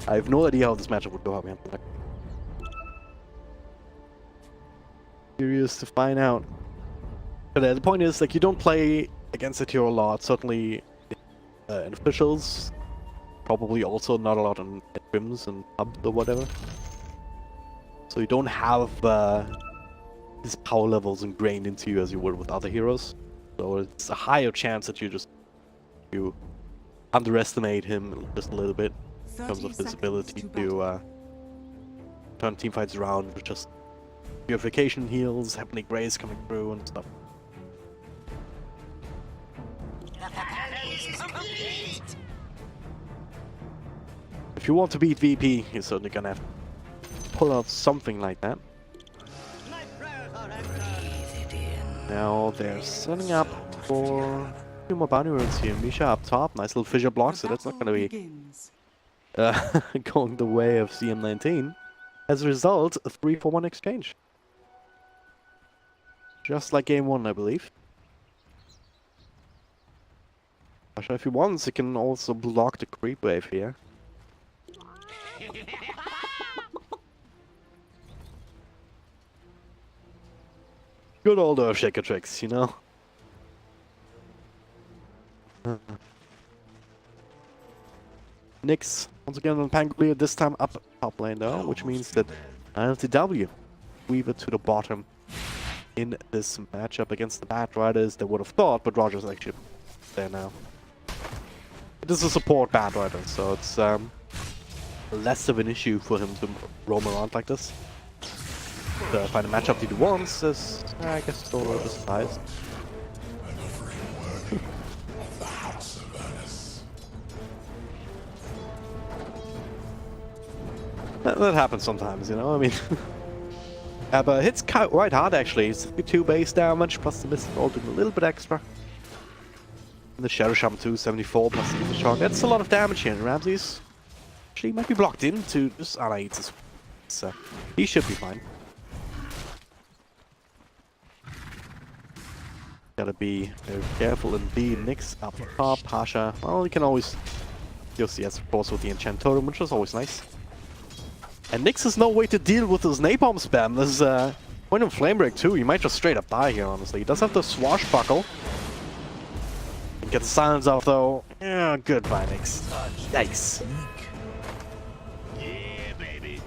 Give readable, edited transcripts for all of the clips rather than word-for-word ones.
I have no idea how this matchup would go out, man. Curious to find out. But the point is, like, you don't play against it here a lot. Certainly in officials. Probably also not a lot in scrims and hubs or whatever. So you don't have these power levels ingrained into you as you would with other heroes. So it's a higher chance that you underestimate him just a little bit in terms of his ability to turn teamfights around with just purification heals, Heavenly Grace coming through and stuff. If you want to beat VP, you're certainly gonna have to pull out something like that. Now they're setting up for a few more bounty runes here. MDL up top, nice little fissure block, so that's not gonna be going the way of CM19. As a result, a 3-for-1 exchange. Just like game 1, I believe. If he wants, he can also block the creep wave here. Good old Earthshaker tricks, you know? Nyx, once again on Pangolier, this time up top lane though, which means that LTW weave it to the bottom in this matchup against the Bat Riders. They would have thought, but Roger's actually there now. It is a support Bat Rider, so it's less of an issue for him to roam around like this. To find a matchup that he wants is, I guess, still a little surprised. That happens sometimes, you know, I mean... but hits quite hard actually, it's 52 base damage, plus the missile roll doing a little bit extra. And the Shadow Shaman too, 74 plus the shock. That's a lot of damage here, and Ramses actually might be blocked into this. Ah, no, he should be fine. Gotta be very careful indeed. Nyx up top, Pasha. Well, you can always use the S of course with the Enchant Totem, which is always nice. And Nyx has no way to deal with his napalm spam. There's point of flame break too. You might just straight up die here, honestly. He does have the swashbuckle. Get the silence off though. Yeah, goodbye, Nyx. Yikes. Yeah, baby.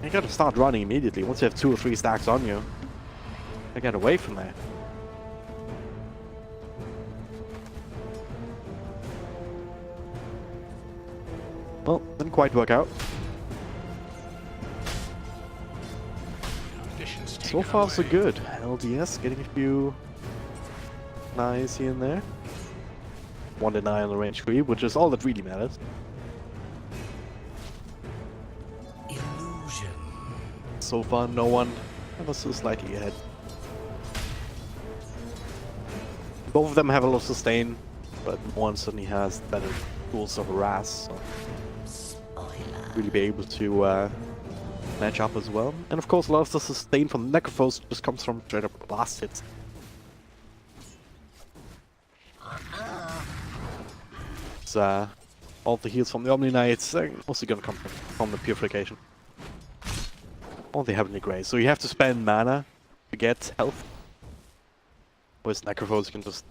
You gotta start running immediately once you have 2 or 3 stacks on you. I get away from there. Well, didn't quite work out. So far so good. LDS getting a few nice here and there. 1 deny on the range creep, which is all that really matters. Illusion. So far no one ever so slightly ahead. Both of them have a lot of sustain, but one certainly has better tools of harass, so really be able to match up as well. And of course a lot of the sustain from Necrophos just comes from straight up blast hits. So, all the heals from the Omni Knights are mostly gonna come from the purification. Or the Heavenly Grace. So you have to spend mana to get health. Whereas Necrophos can just...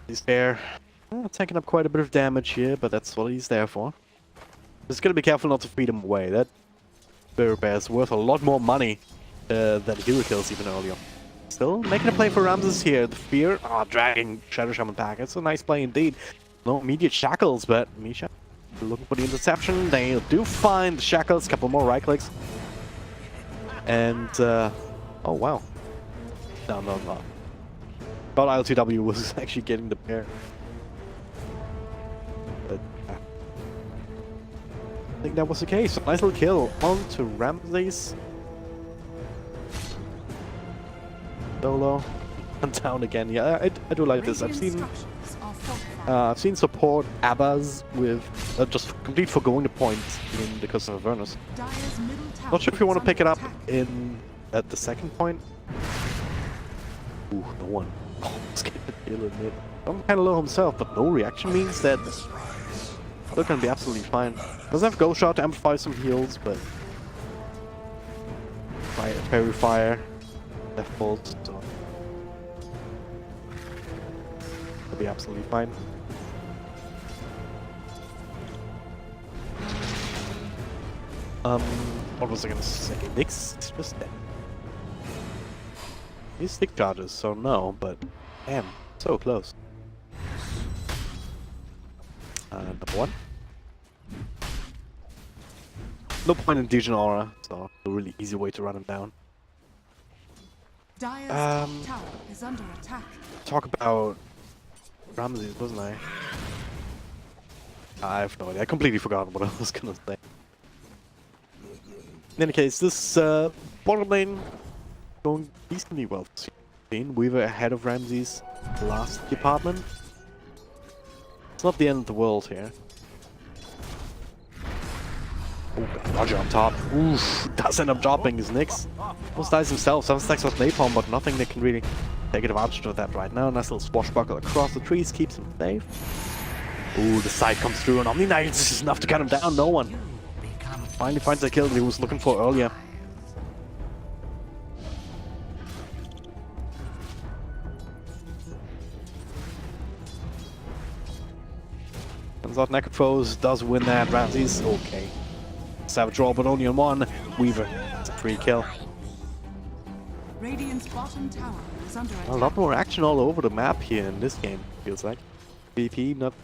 He's there. Taking up quite a bit of damage here, but that's what he's there for. Just gotta be careful not to feed him away. That Bear Bear is worth a lot more money than hero kills even earlier. Still making a play for Ramses here. The Fear, dragging Shadow Shaman back. It's a nice play indeed. No immediate shackles, but Misha looking for the interception. They do find the shackles. Couple more right clicks. And oh wow. No. Thought ILTW was actually getting the pair. But I think that was the case. Nice little kill on to Ramses. Solo. And down again. Yeah, I do like this. I've seen support Abbas with just complete forgoing the point in the Curse of Avernus. Not sure if you want to pick it up in at the second point. Ooh, no one. Almost get the kill in it. I'm kind of low himself, but no reaction means that they're gonna be absolutely fine. Doesn't have Ghost Shot to amplify some heals, but Fairy Fire, Death Bolt, so they'll be absolutely fine. What was I gonna say? Nyx is just dead. He's stick charges, so no, but damn, so close. Number one. No point in Degen Aura, so a really easy way to run him down. Dire's top tower is under attack. Talk about Ramses, wasn't I? I have no idea. I completely forgot what I was gonna say. In any case, this bottom lane going decently well. We were ahead of Ramses last department. It's not the end of the world here. Oh god, Roger on top. Oof, does end up dropping his Nyx. Almost dies himself. 7 stacks with napalm, but nothing that can really take advantage of that right now. Nice little swashbuckle across the trees, keeps him safe. Ooh, the side comes through, and Omni Knight is enough to cut him down. No one finally finds the kill that he was looking for earlier. Turns out Necrophos does win that. Ramses, okay. Savage roll, but only on one. Weaver, it's a free kill. Radiant's bottom tower is under attack. A lot more action all over the map here in this game, feels like. VP not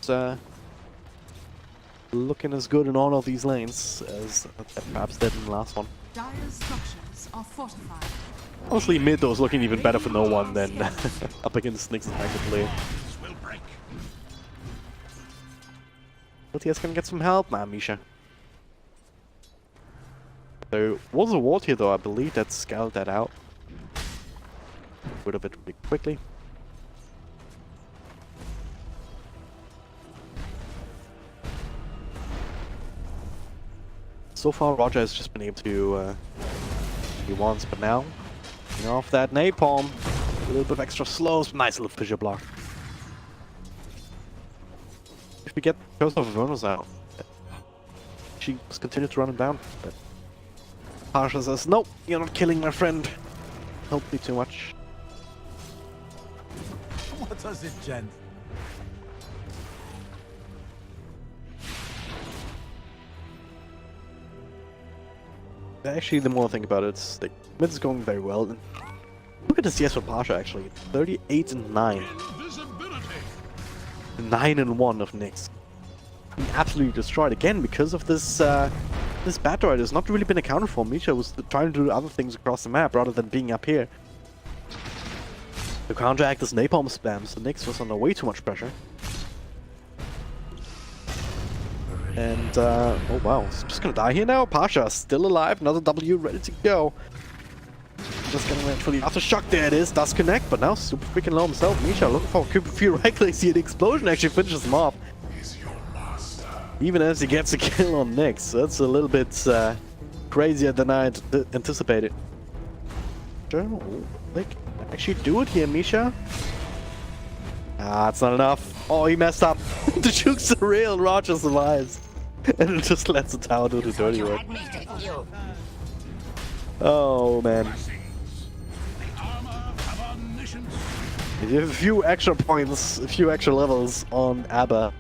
looking as good in all of these lanes as perhaps did in the last one. Dire's structures are fortified. Honestly, mid though is looking even better for no one than up against Nyx effectively. LTS can get some help now, Misha. There was a ward here though, I believe that scouted that out. Rid of it really quickly. So far, Roger has just been able to he wants, but now, off that napalm, a little bit of extra slows, nice little fissure block. If we get Curse of Avernus out, she just continues to run him down. But Pasha says, "Nope, you're not killing my friend. Help me too much." What does it, gent? Actually, the more I think about it, it's like mid is going very well. And look at the CS for Pasha actually, 38 and 9, 9 and 1 of Nyx. Being absolutely destroyed again because of this this bat droid has not really been accounted for. Misha was trying to do other things across the map rather than being up here. To counteract this napalm spam, so Nyx was under way too much pressure. And, oh wow, he's just gonna die here now. Pasha still alive, another W ready to go. Just gonna wait for the aftershock. There it is, does connect, but now super freaking low himself. Misha looking for a few right clicks here. The explosion actually finishes him off. Even as he gets a kill on Nyx. That's a little bit crazier than I anticipated. Sure, like, actually do it here, Misha. Ah, it's not enough. Oh, he messed up. The juke's are real. Roger survives. And it just lets the tower do the dirty work. Oh, man. If you have a few extra points, a few extra levels on ABBA,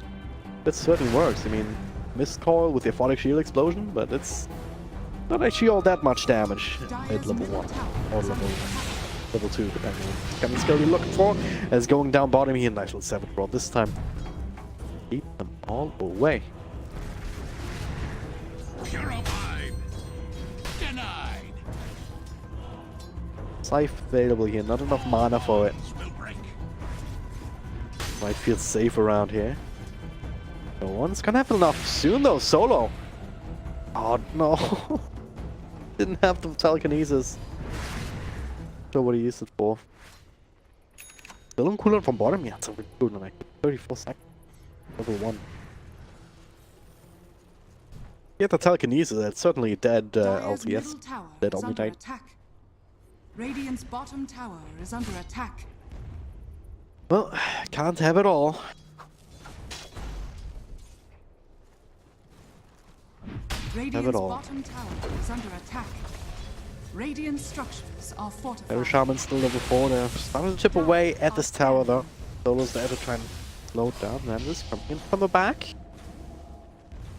it certainly works. I mean, Mist Coil with the Aphotic Shield Explosion, but it's not actually all that much damage at level 1 or level 2, depending on what kind of skill you're looking for. As going down bottom here, nice little 7 roll this time. Keep them all away. Purified. Denied. Scythe available here, not enough mana for it. Might feel safe around here. No one's gonna have enough soon though, solo. Oh no. Didn't have the telekinesis. Sure what he used it for. Still on cooldown from bottom? Yeah, it's a really good one, like 34 seconds. Level 1. Get the telekinesis, that's certainly a dead LTS. Dead Omni Knight. Radiant's bottom tower is under attack. Well, can't have it all. Radiant's all. bottom tower is under attack. Radiant structures are fortified. Their Shaman's still level 4. They're starting to chip away at this tower though. Solo's there to try and slow it down. And this coming in from the back.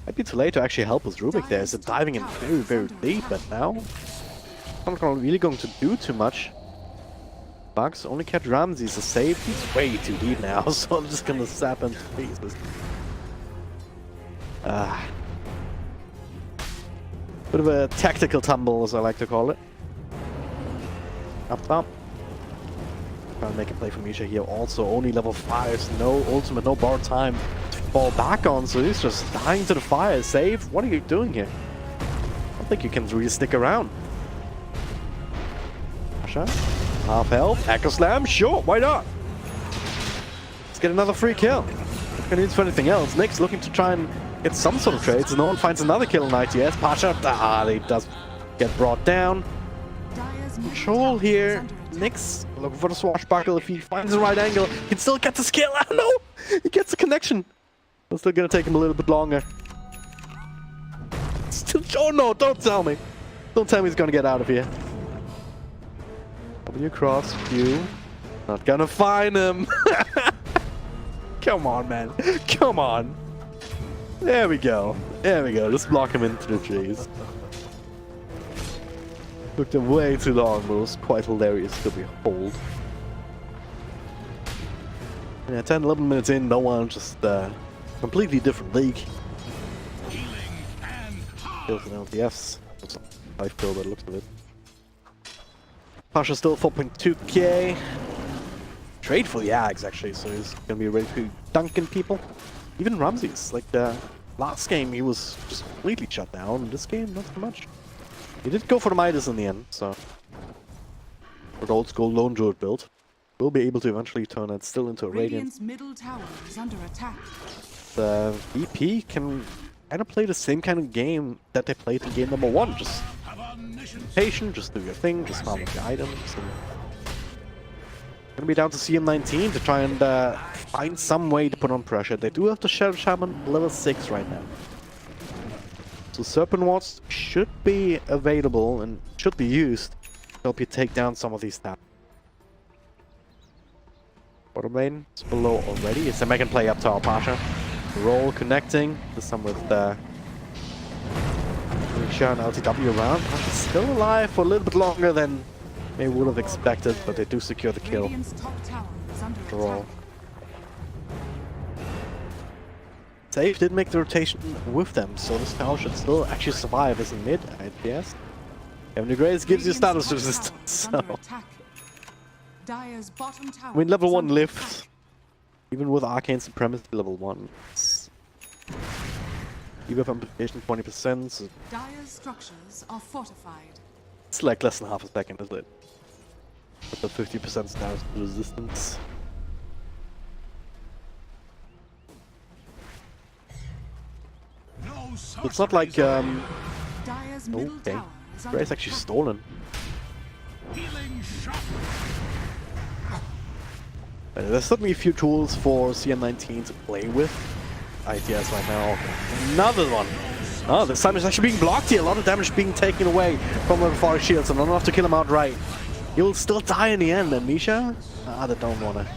Might be too late to actually help with Rubik there. Is it diving in very, very deep, but now not really going to do too much. Bugs only catch Ramses a save. He's way too deep now, so I'm just gonna zap him to pieces. Bit of a tactical tumble, as I like to call it. Up top. Trying to make a play for Misha here. Also, only level 5s, no ultimate, no bar time to fall back on, so he's just dying to the fire. Save? What are you doing here? I don't think you can really stick around. Asha, half health, Echo Slam, sure, why not? Let's get another free kill. Not gonna use for anything else. Nick's looking to try and get some sort of trades. No one finds another kill in ITS. Pasha, he does get brought down. Control here. Nick's looking for the swashbuckle. If he finds the right angle, he can still get the skill. I don't know. He gets the connection. It's still gonna take him a little bit longer. Still, oh no! Don't tell me. Don't tell me he's gonna get out of here. W cross Q. Not gonna find him. Come on, man. Come on. There we go. There we go. Just block him into the trees. Took them way too long, but it was quite hilarious to behold. Yeah, 10, 11 minutes in, no one, just completely different league. Kills an LTFs. Looks like 5 kill by the looks of it. Pasha still 4.2k. Trade for the Ags actually, so he's gonna be ready to dunking people. Even Ramses, like last game he was just completely shut down. This game, not so much. He did go for the Midas in the end, so for the old school lone druid build, we'll be able to eventually turn it still into a Radiant. Radiant's middle tower is under attack. The VP can kind of play the same kind of game that they played in game number 1. Just patient, just do your thing, just farm your items. And gonna be down to CM19 to try and find some way to put on pressure. They do have the Shadow Shaman level 6 right now. So Serpent Wards should be available and should be used to help you take down some of these towers. Bottom lane is below already. It's a mega play up to our Pasha. Roll connecting. This time with Misha and LTW around. Pasha's still alive for a little bit longer than they would have expected, but they do secure the kill. Radiant's top tower is under After all. attack. Sage did make the rotation with them, so this tower should still actually survive as a mid, I guess. Having the Grace gives you Radiant's status top resistance, tower is so... under attack. Dire's bottom tower I mean, level is 1 under lifts, attack. even with Arcane Supremacy level 1. Debuff amplification 20%, so Dire's structures are fortified. it's like less than half a second, isn't it? With the 50% status resistance. It's not like, Dire's middle okay. tower is under Grace actually attack. stolen. But there's certainly a few tools for CM19 to play with. ITS right now. Another one! Oh, this time it's actually being blocked here. A lot of damage being taken away from the forest shields, and not enough to kill him outright. He'll still die in the end, and Misha? They don't want to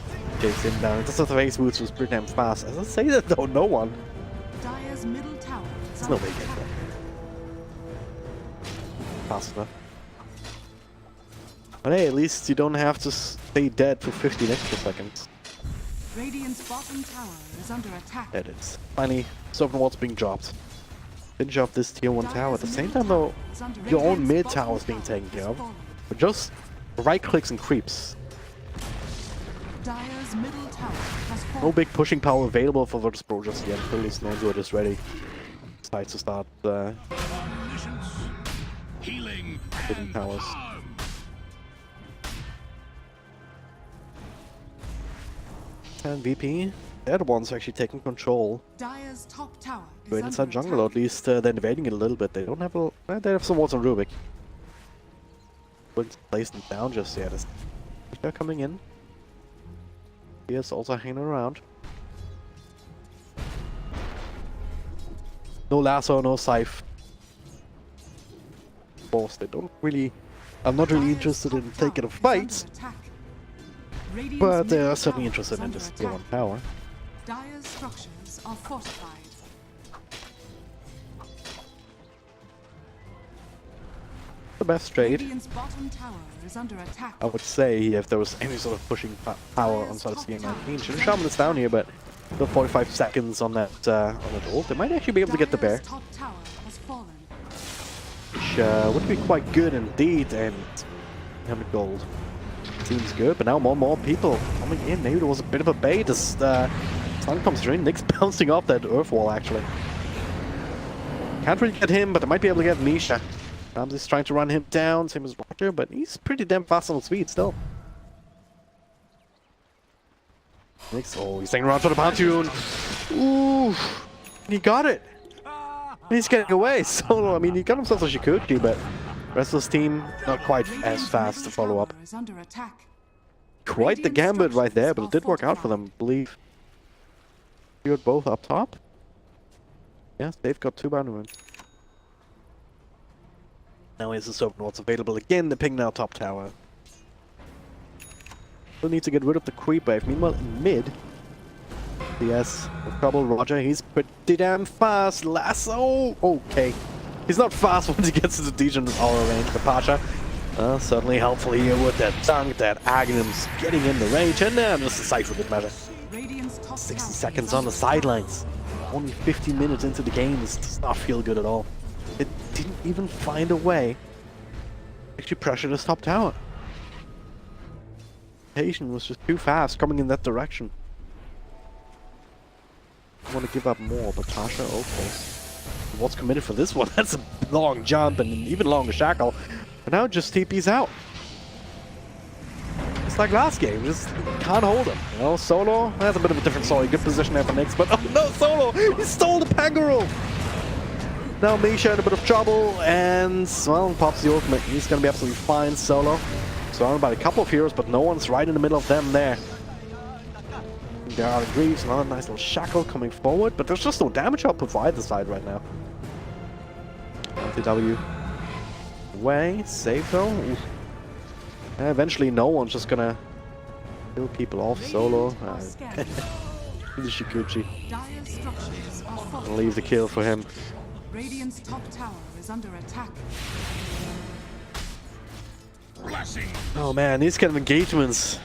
chase him down. Just the face boots was pretty damn fast. As I say that though, no one. Dire's middle tower is There's no under way to get attack. there. Fast enough. But hey, at least you don't have to stay dead for 15 extra seconds. Radiant's bottom tower is under attack. That is. Finally, Serpent Ward's being dropped. Finish off this tier 1 tower. At the same time though, your own mid tower is being taken care of. But just right clicks and creeps. Dire's middle tower has fallen. No big pushing power available for Virtus.pro just yet until this Nandor is ready. Decides to start hitting towers. And VP, they're the ones actually taking control. Dire's top tower is Going inside under jungle, or attack. at least they're invading it a little bit. They don't have a... they have some wards on Rubik. Wouldn't place them down just yet. They're coming in. He is also hanging around. No lasso, no scythe. Of course, they don't really... I'm not really interested in taking a fight, but they are certainly interested in this tier 1 tower. Dire's structures are fortified. The best trade, Radiant's bottom tower is under attack. I would say, if there was any sort of pushing power on side of CM19. Should have shaman is down here, but still 45 seconds on that ult. They might actually be able to get the bear, Dire's top tower has fallen. which would be quite good indeed. And 100 gold seems good, but now more and more people coming in. Maybe there was a bit of a bait as sun comes through. Nick's bouncing off that earth wall actually. Can't really get him, but they might be able to get Misha. Ramsey's trying to run him down, same as Roger, but he's pretty damn fast on his feet still. Nick's, oh, he's hanging around for the Pantheon. Ooh, he got it. He's getting away. So, I mean, he got himself a Shikuchi, but the rest of his team not quite as fast to follow up. Is under attack. Quite the gambit right there, but it did work out for them, I believe. You got both up top. Yes, they've got 2 bounty runes. Now is the Soapnots available again, the ping now top tower. Still need to get rid of the creep wave. Meanwhile, in mid, yes, no trouble. Roger, he's pretty damn fast. Lasso, okay. He's not fast once he gets to the Degen aura range, but Pasha certainly helpful here with that dunk, that Aghanim's getting in the range, and now just a sight for good measure. 60 seconds on the sidelines. Only 50 minutes into the game. This does not feel good at all. It didn't even find a way to actually pressure this top tower. Patient was just too fast coming in that direction. I want to give up more, but Tasha, okay. What's committed for this one? That's a long jump and an even longer shackle. But now just TP's out. It's like last game, just can't hold him. You know, Solo, that's a bit of a different story. Good position there for Nyx, but oh no, Solo! He stole the Pangaroo! Now Misha in a bit of trouble, and, well, pops the ultimate. He's gonna be absolutely fine, Solo. Surrounded by a couple of heroes, but no one's right in the middle of them there. There are the Greaves, another nice little shackle coming forward, but there's just no damage output for either side right now. MTW away, safe though. Eventually no one's just gonna kill people off. Solo. The Shikuchi. I'll leave the kill for him. Radiant's top tower is under attack. Blessing. Oh man, these kind of engagements.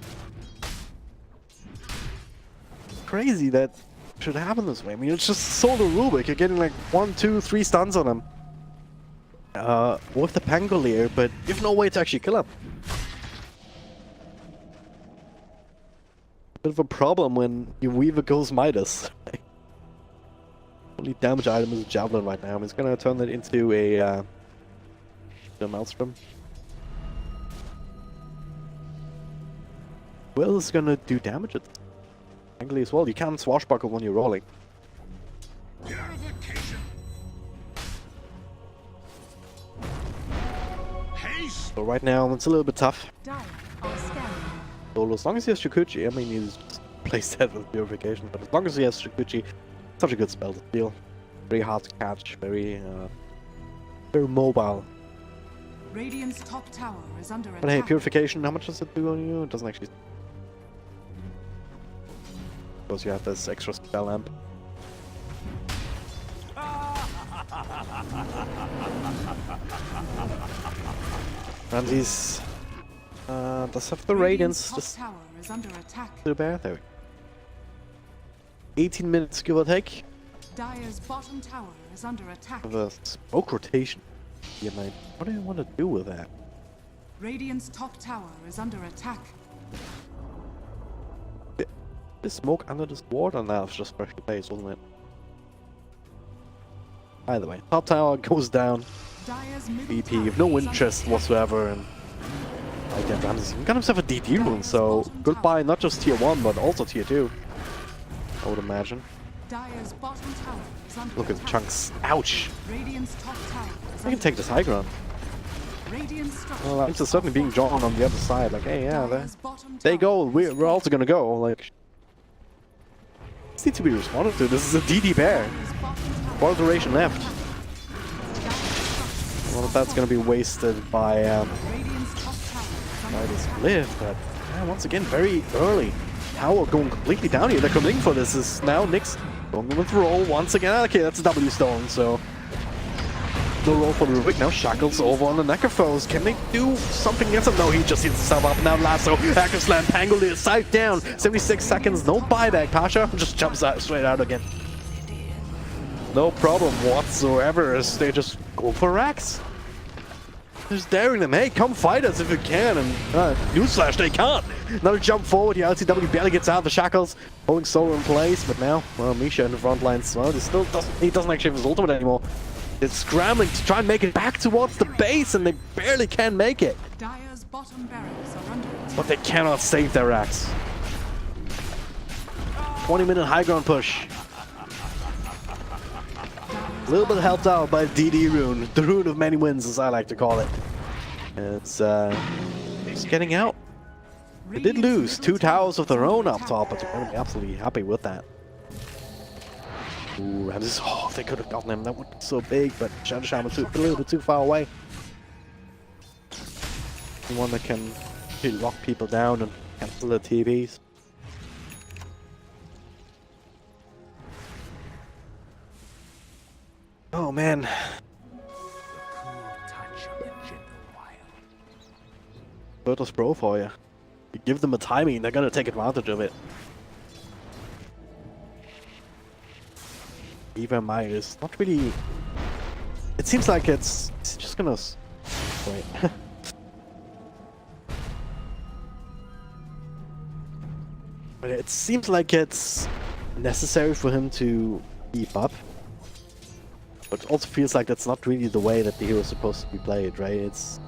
Crazy that should happen this way. I mean, it's just Solo Rubik. You're getting like 1, 2, 3 stuns on him. With the Pangolier, but you have no way to actually kill him. Bit of a problem when your Weaver goes Midas. Only damage item is a Javelin right now. He's gonna turn that into a Maelstrom. Will is gonna do damage at Angly as well. You can't swashbuckle when you're rolling. Purification. Haste. So right now it's a little bit tough. Dire are scanning. Solo, as long as he has Shikuchi, I mean he's just placed that with Purification, but as long as he has Shikuchi, such a good spell to steal. Very hard to catch, very mobile. Radiant's top tower is under attack. But hey, Purification, how much does it do on you? It doesn't actually. Because you have this extra spell amp. Ramses does have the Radiance. Just tower is under attack. to the bear. There we go. 18 minutes, give or take. Dire's bottom tower is under attack. Of a smoke rotation. Yeah, man. What do you want to do with that? Radiant's top tower is under attack. The smoke under this water now is just freshly placed, wasn't it? Either way, top tower goes down. Dire's middle BP, tower with no is under interest attack. whatsoever, and like that, Ramses even got himself a DD rune, so goodbye not just tier 1 but also tier 2. I would imagine. Dire's bottom tower is under Look at the attack. chunks. Ouch! Radiant's top tower is I can under take this high ground. Radiant's structures Well, it's certainly being drawn on the other side. Like, hey, yeah, Dire's bottom they tower go. is We're also gonna go. Like, This needs to be responded to. This is a DD bear. Bar duration left. Well, that's gonna be wasted by this lift, but once again, very early. Tower going completely down here. They're coming for this. Is now Nyx going with roll once again. Okay, that's a W stone, so no roll for the Rubik. Now Shackles over on the Necrophos. Can they do something against him? No, he just heats himself up. Now Lasso, Hacker Slam, Pangolier, side down. 76 seconds, no buyback. Pasha just jumps out straight out again. No problem whatsoever as they just go for racks. Just daring them, hey, come fight us if you can, and newsflash, they can't. Another jump forward here, LCW barely gets out of the shackles, holding Solo in place, but now, well, Misha in the front lines, well, he doesn't actually have his ultimate anymore. It's scrambling to try and make it back towards the base, and they barely can make it. Dire's bottom barracks are under attack. But they cannot save their racks. 20-minute high ground push. A little bit helped out by DD Rune, the Rune of many wins, as I like to call it. It's getting out. They did lose 2 towers of their own up top, but they're going to be absolutely happy with that. Ooh, and this, oh, they could have gotten him. That would be so big, but Shansham was a little bit too far away. One that can really lock people down and cancel the TVs. Oh man. Virtus.pro for you. You give them a timing, they're gonna take advantage of it. Even Mine is not really. It seems like it's just gonna. Wait. But it seems like it's necessary for him to keep up. But it also feels like that's not really the way that the hero is supposed to be played, right? It's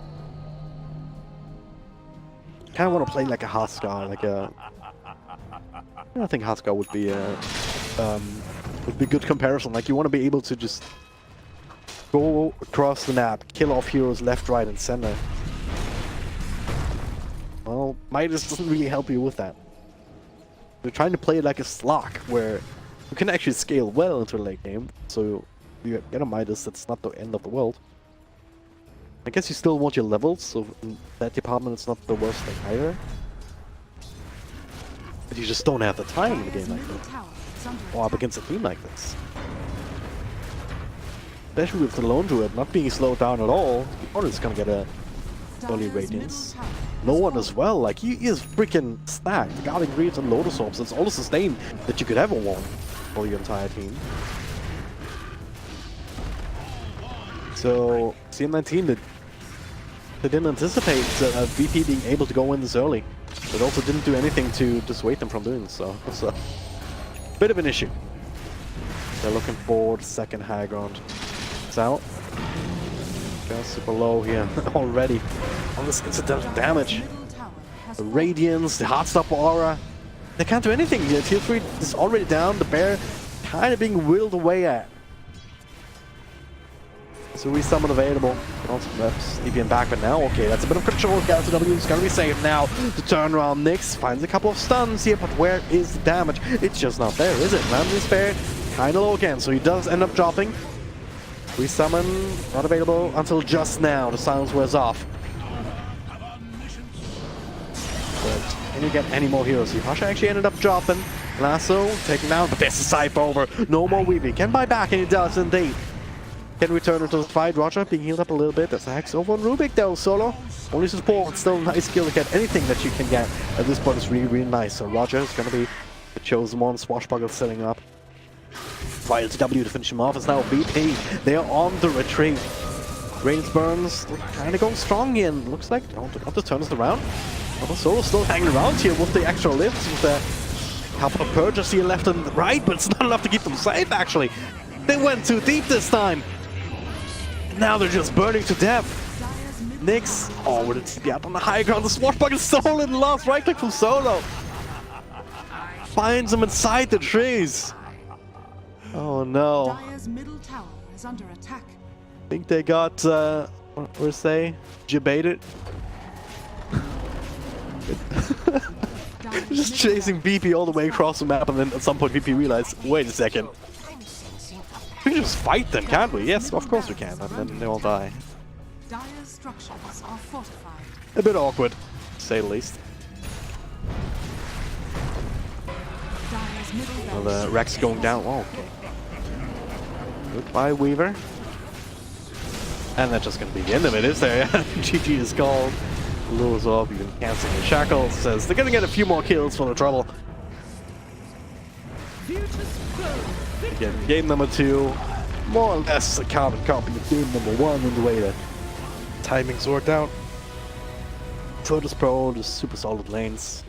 kind of want to play like a Huskar, like a. I think Huskar would be a good comparison. Like you want to be able to just go across the map, kill off heroes left, right, and center. Well, Midas doesn't really help you with that. We're trying to play it like a Slock, where you can actually scale well into the late game. So you get a Midas, that's not the end of the world. I guess you still want your levels, so in that department it's not the worst thing either. But you just don't have the time in a game like that. Or up against a team like this. Especially with the Lone Druid not being slowed down at all, the opponent's gonna get a early Radiance. No one as well, like he is freaking stacked. Guarding Greaves and Lotus Orbs, that's all the sustain that you could ever want for your entire team. So CM19 they didn't anticipate VP being able to go in this early. But also didn't do anything to dissuade them from doing so. It's a bit of an issue. They're looking for the second high ground. It's out. Just super low here already on this incidental damage. The Radiance, the Heartstopper Aura. They can't do anything here. Tier 3 is already down. The bear kind of being whittled away at. So resummon available. Also perhaps DPM back, but now okay, that's a bit of control. LCW is gonna be safe now. The turnaround Nyx finds a couple of stuns here, but where is the damage? It's just not there, is it? Ramsey's fair, kinda low again, so he does end up dropping. Resummon not available until just now. The silence wears off. But can you get any more heroes here? Pasha actually ended up dropping. Lasso taken down, but there's a Cypher over. No more weaving. Can buy back, and he does indeed. Can return into the fight. Roger being healed up a little bit. There's a Hex over on Rubik though. Solo. Only support. Still a nice skill to get anything that you can get at this point is really, really nice. So Roger is going to be the chosen one. Swashbuckle setting up. Trial to W to finish him off. It's now VP. They are on the retreat. Radiance burns. Kind of going strong here. And looks like Dota turns it around. Well, Solo still hanging around here with the extra lifts. With the couple of purges here left and right. But it's not enough to keep them safe actually. They went too deep this time. Now they're just burning to death. Nyx, oh, with a TP up on the high ground. The Swashbuckle stolen, lost right click from Solo. Finds him inside the trees. Oh no. Dire's middle tower is under attack. I think they got, what say, jebaited. Dire's Just middle chasing barracks VP all the way is across the map, and then at some point VP realized, wait a second, we can just fight them, can't we? Yes, of course we can, and then they all die. Dire's structures are fortified. A bit awkward, to say the least. Dire's middle Well, barracks the Rex going down. Oh, okay. Goodbye, Weaver. And that's just gonna be the end of it, is there? GG is called. Lures up, even canceling the shackles. Says they're gonna get a few more kills for the trouble. Again, game number 2, more or less a carbon copy of game number 1 in the way that timing's worked out. Virtus.pro, just super solid lanes.